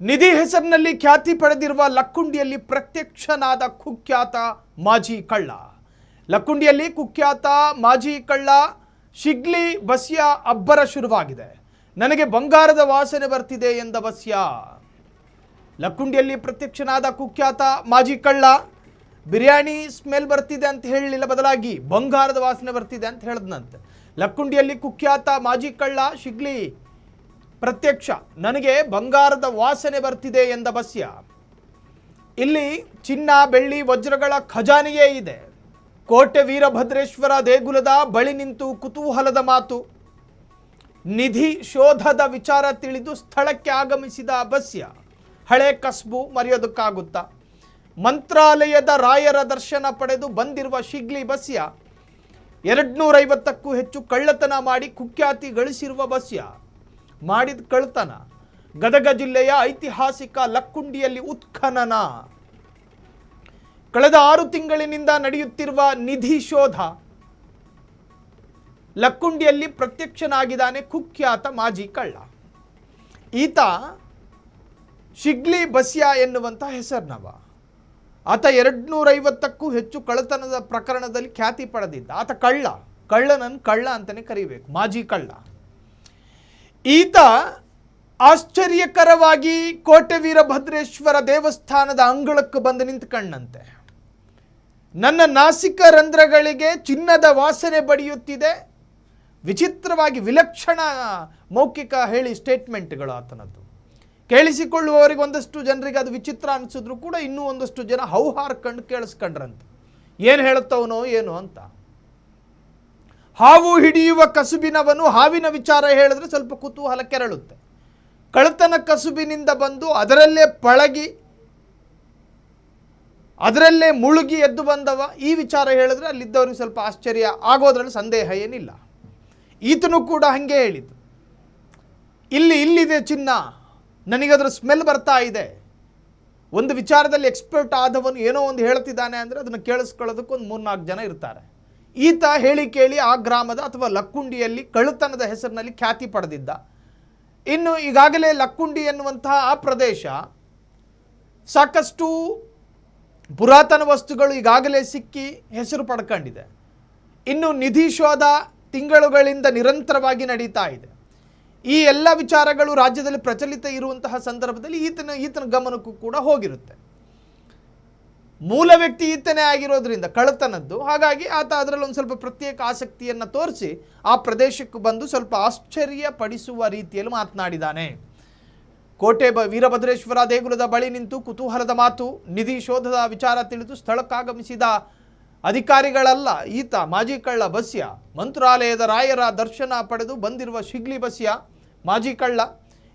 ನಿಧಿ ಹೆಸರಿನಲ್ಲಿ ಖ್ಯಾತಿ ಪಡೆದಿರುವ ಲಕ್ಕುಂಡಿಯಲ್ಲಿ ಪ್ರತ್ಯಕ್ಷನಾದ ಕುಖ್ಯಾತ ಮಾಜಿ ಕಳ್ಳ. ಲಕ್ಕುಂಡಿಯಲ್ಲಿ ಕುಖ್ಯಾತ ಮಾಜಿ ಕಳ್ಳ ಶಿಗ್ಲಿ ಬಸ್ಯ ಅಬ್ಬರ ಶುರುವಾಗಿದೆ. ನನಗೆ ಬಂಗಾರದ ವಾಸನೆ ಬರ್ತಿದೆ ಎಂದ ಬಸ್ಯ. ಲಕ್ಕುಂಡಿಯಲ್ಲಿ ಪ್ರತ್ಯಕ್ಷನಾದ ಕುಖ್ಯಾತ ಮಾಜಿ ಕಳ್ಳ ಬಿರಿಯಾನಿ ಸ್ಮೆಲ್ ಬರ್ತಿದೆ ಅಂತ ಹೇಳಲಿಲ್ಲ, ಬದಲಾಗಿ ಬಂಗಾರದ ವಾಸನೆ ಬರ್ತಿದೆ ಅಂತ ಹೇಳಿದ್ನಂತೆ. ಲಕ್ಕುಂಡಿಯಲ್ಲಿ ಕುಖ್ಯಾತ ಮಾಜಿ ಕಳ್ಳ ಶಿಗ್ಲಿ ಪ್ರತ್ಯಕ್ಷ, ನನಗೆ ಬಂಗಾರದ ವಾಸನೆ ಬರ್ತಿದೆ ಎಂದ ಬಸ್ಯ. ಇಲ್ಲಿ ಚಿನ್ನ ಬೆಳ್ಳಿ ವಜ್ರಗಳ ಖಜಾನೆಯೇ ಇದೆ. ಕೋಟೆ ವೀರಭದ್ರೇಶ್ವರ ದೇಗುಲದ ಬಳಿ ನಿಂತು ಕುತೂಹಲದ ಮಾತು. ನಿಧಿ ಶೋಧದ ವಿಚಾರ ತಿಳಿದು ಸ್ಥಳಕ್ಕೆ ಆಗಮಿಸಿದ ಬಸ್ಯ. ಹಳೆ ಕಸ್ಬು ಮರೆಯೋದಕ್ಕಾಗುತ್ತಾ? ಮಂತ್ರಾಲಯದ ರಾಯರ ದರ್ಶನ ಪಡೆದು ಬಂದಿರುವ ಶಿಗ್ಲಿ ಬಸ್ಯ 250ಕ್ಕೂ ಹೆಚ್ಚು ಕಳ್ಳತನ ಮಾಡಿ ಕುಖ್ಯಾತಿ ಗಳಿಸಿರುವ ಬಸ್ಯ. ಮಾಡಿದ ಕಳ್ಳತನ ಗದಗ ಜಿಲ್ಲೆಯ ಐತಿಹಾಸಿಕ ಲಕ್ಕುಂಡಿಯಲ್ಲಿ ಉತ್ಖನನ. ಕಳೆದ 6 ತಿಂಗಳಿನಿಂದ ನಡೆಯುತ್ತಿರುವ ನಿಧಿ ಶೋಧ. ಲಕ್ಕುಂಡಿಯಲ್ಲಿ ಪ್ರತ್ಯಕ್ಷನಾಗಿದ್ದಾನೆ ಕುಖ್ಯಾತ ಮಾಜಿ ಕಳ್ಳ. ಈತ ಶಿಗ್ಲಿ ಬಸ್ಯ ಎನ್ನುವಂಥ ಹೆಸರಿನವ. ಆತ 250ಕ್ಕೂ ಹೆಚ್ಚು ಕಳ್ಳತನದ ಪ್ರಕರಣದಲ್ಲಿ ಖ್ಯಾತಿ ಪಡೆದಿದ್ದ. ಆತ ಕಳ್ಳನನ್ನು ಕಳ್ಳ ಅಂತಲೇ ಕರಿಬೇಕು, ಮಾಜಿ ಕಳ್ಳ. ಈತ ಆಶ್ಚರ್ಯಕರವಾಗಿ ಕೋಟೆ ವೀರಭದ್ರೇಶ್ವರ ದೇವಸ್ಥಾನದ ಅಂಗಳಕ್ಕೆ ಬಂದು ನಿಂತ್ಕಣ್ಣಂತೆ. ನನ್ನ ನಾಸಿಕ ರಂಧ್ರಗಳಿಗೆ ಚಿನ್ನದ ವಾಸನೆ ಬಡಿಯುತ್ತಿದೆ. ವಿಚಿತ್ರವಾಗಿ ವಿಲಕ್ಷಣ ಮೌಖಿಕ ಹೇಳಿ ಸ್ಟೇಟ್ಮೆಂಟ್ಗಳು ಆತನದ್ದು. ಕೇಳಿಸಿಕೊಳ್ಳುವವರಿಗೆ ಒಂದಷ್ಟು ಜನರಿಗೆ ಅದು ವಿಚಿತ್ರ ಅನಿಸಿದ್ರು ಕೂಡ ಇನ್ನೂ ಒಂದಷ್ಟು ಜನ ಹೌಹಾರ್ಕಂಡು ಕೇಳಿಸ್ಕೊಂಡ್ರಂತೆ. ಏನು ಹೇಳುತ್ತವನೋ ಏನೋ ಅಂತ. ಹಾವು ಹಿಡಿಯುವ ಕಸುಬಿನವನು ಹಾವಿನ ವಿಚಾರ ಹೇಳಿದ್ರೆ ಸ್ವಲ್ಪ ಕುತೂಹಲ ಕೆರಳುತ್ತೆ. ಕಳ್ಳತನ ಕಸುಬಿನಿಂದ ಬಂದು ಅದರಲ್ಲೇ ಪಳಗಿ ಅದರಲ್ಲೇ ಮುಳುಗಿ ಎದ್ದು ಬಂದವ ಈ ವಿಚಾರ ಹೇಳಿದ್ರೆ ಅಲ್ಲಿದ್ದವ್ರಿಗೆ ಸ್ವಲ್ಪ ಆಶ್ಚರ್ಯ ಆಗೋದ್ರಲ್ಲಿ ಸಂದೇಹ ಏನಿಲ್ಲ. ಈತನು ಕೂಡ ಹಾಗೆ ಹೇಳಿದ್ದು. ಇಲ್ಲಿದೆ ಚಿನ್ನ, ನನಗದರ ಸ್ಮೆಲ್ ಬರ್ತಾ ಇದೆ. ಒಂದು ವಿಚಾರದಲ್ಲಿ ಎಕ್ಸ್ಪರ್ಟ್ ಆದವನು ಏನೋ ಒಂದು ಹೇಳ್ತಿದ್ದಾನೆ ಅಂದರೆ ಅದನ್ನು ಕೇಳಿಸ್ಕೊಳ್ಳೋದಕ್ಕೆ ಒಂದು 3-4 ಜನ ಇರ್ತಾರೆ. ಈತ ಹೇಳಿ ಕೇಳಿ ಆ ಗ್ರಾಮದ ಅಥವಾ ಲಕ್ಕುಂಡಿಯಲ್ಲಿ ಕಳ್ಳತನದ ಹೆಸರಿನಲ್ಲಿ ಖ್ಯಾತಿ ಪಡೆದಿದ್ದ. ಇನ್ನು ಈಗಾಗಲೇ ಲಕ್ಕುಂಡಿ ಎನ್ನುವಂತಹ ಆ ಪ್ರದೇಶ ಸಾಕಷ್ಟು ಪುರಾತನ ವಸ್ತುಗಳು ಈಗಾಗಲೇ ಸಿಕ್ಕಿ ಹೆಸರು ಪಡ್ಕೊಂಡಿದೆ. ಇನ್ನು ನಿಧಿ ಶೋಧ ತಿಂಗಳುಗಳಿಂದ ನಿರಂತರವಾಗಿ ನಡೀತಾ ಇದೆ. ಈ ಎಲ್ಲ ವಿಚಾರಗಳು ರಾಜ್ಯದಲ್ಲಿ ಪ್ರಚಲಿತ ಇರುವಂತಹ ಸಂದರ್ಭದಲ್ಲಿ ಈತನ ಗಮನಕ್ಕೂ ಕೂಡ ಹೋಗಿರುತ್ತೆ. ಮೂಲ ವ್ಯಕ್ತಿ ಈತನೇ ಆಗಿರೋದ್ರಿಂದ ಕಳ್ಳತನದ್ದು. ಹಾಗಾಗಿ ಆತ ಅದರಲ್ಲಿ ಒಂದು ಸ್ವಲ್ಪ ಪ್ರತ್ಯೇಕ ಆಸಕ್ತಿಯನ್ನು ತೋರಿಸಿ ಆ ಪ್ರದೇಶಕ್ಕೆ ಬಂದು ಸ್ವಲ್ಪ ಆಶ್ಚರ್ಯ ಪಡಿಸುವ ರೀತಿಯಲ್ಲಿ ಮಾತನಾಡಿದ್ದಾನೆ. ಕೋಟೆ ವೀರಭದ್ರೇಶ್ವರ ದೇಗುಲದ ಬಳಿ ನಿಂತು ಕುತೂಹಲದ ಮಾತು. ನಿಧಿ ಶೋಧದ ವಿಚಾರ ತಿಳಿದು ಸ್ಥಳಕ್ಕಾಗಮಿಸಿದ ಅಧಿಕಾರಿಗಳಲ್ಲ ಈತ ಮಾಜಿ ಕಳ್ಳ ಬಸ್ಯ. ಮಂತ್ರಾಲಯದ ರಾಯರ ದರ್ಶನ ಪಡೆದು ಬಂದಿರುವ ಶಿಗ್ಲಿ ಬಸ್ಯ ಮಾಜಿ ಕಳ್ಳ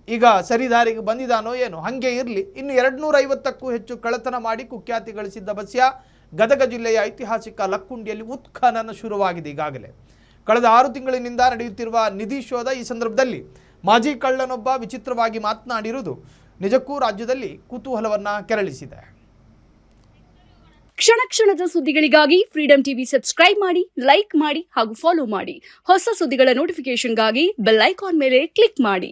ಈಗ ಸರಿದಾರಿಗೆ ಬಂದಿದ್ದಾನೋ ಏನೋ. ಹಾಗೆ ಇರಲಿ. ಇನ್ನು 250ಕ್ಕೂ ಹೆಚ್ಚು ಕಳ್ಳತನ ಮಾಡಿ ಕುಖ್ಯಾತಿ ಗಳಿಸಿದ್ದ ಬಸ್ಯ ಗದಗ ಜಿಲ್ಲೆಯ ಐತಿಹಾಸಿಕ ಲಕ್ಕುಂಡಿಯಲ್ಲಿ ಉತ್ಖನನ ಶುರುವಾಗಿದೆ. ಈಗಾಗಲೇ ಕಳೆದ 6 ತಿಂಗಳಿನಿಂದ ನಡೆಯುತ್ತಿರುವ ನಿಧಿ ಶೋಧ. ಈ ಸಂದರ್ಭದಲ್ಲಿ ಮಾಜಿ ಕಳ್ಳನೊಬ್ಬ ವಿಚಿತ್ರವಾಗಿ ಮಾತನಾಡಿರುವುದು ನಿಜಕ್ಕೂ ರಾಜ್ಯದಲ್ಲಿ ಕುತೂಹಲವನ್ನು ಕೆರಳಿಸಿದೆ. ಕ್ಷಣ ಕ್ಷಣದ ಸುದ್ದಿಗಳಿಗಾಗಿ ಫ್ರೀಡಂ ಟಿವಿ ಸಬ್ಸ್ಕ್ರೈಬ್ ಮಾಡಿ, ಲೈಕ್ ಮಾಡಿ ಹಾಗೂ ಫಾಲೋ ಮಾಡಿ. ಹೊಸ ಸುದ್ದಿಗಳ ನೋಟಿಫಿಕೇಶನ್ಗಾಗಿ ಬೆಲ್ ಐಕಾನ್ ಮೇಲೆ ಕ್ಲಿಕ್ ಮಾಡಿ.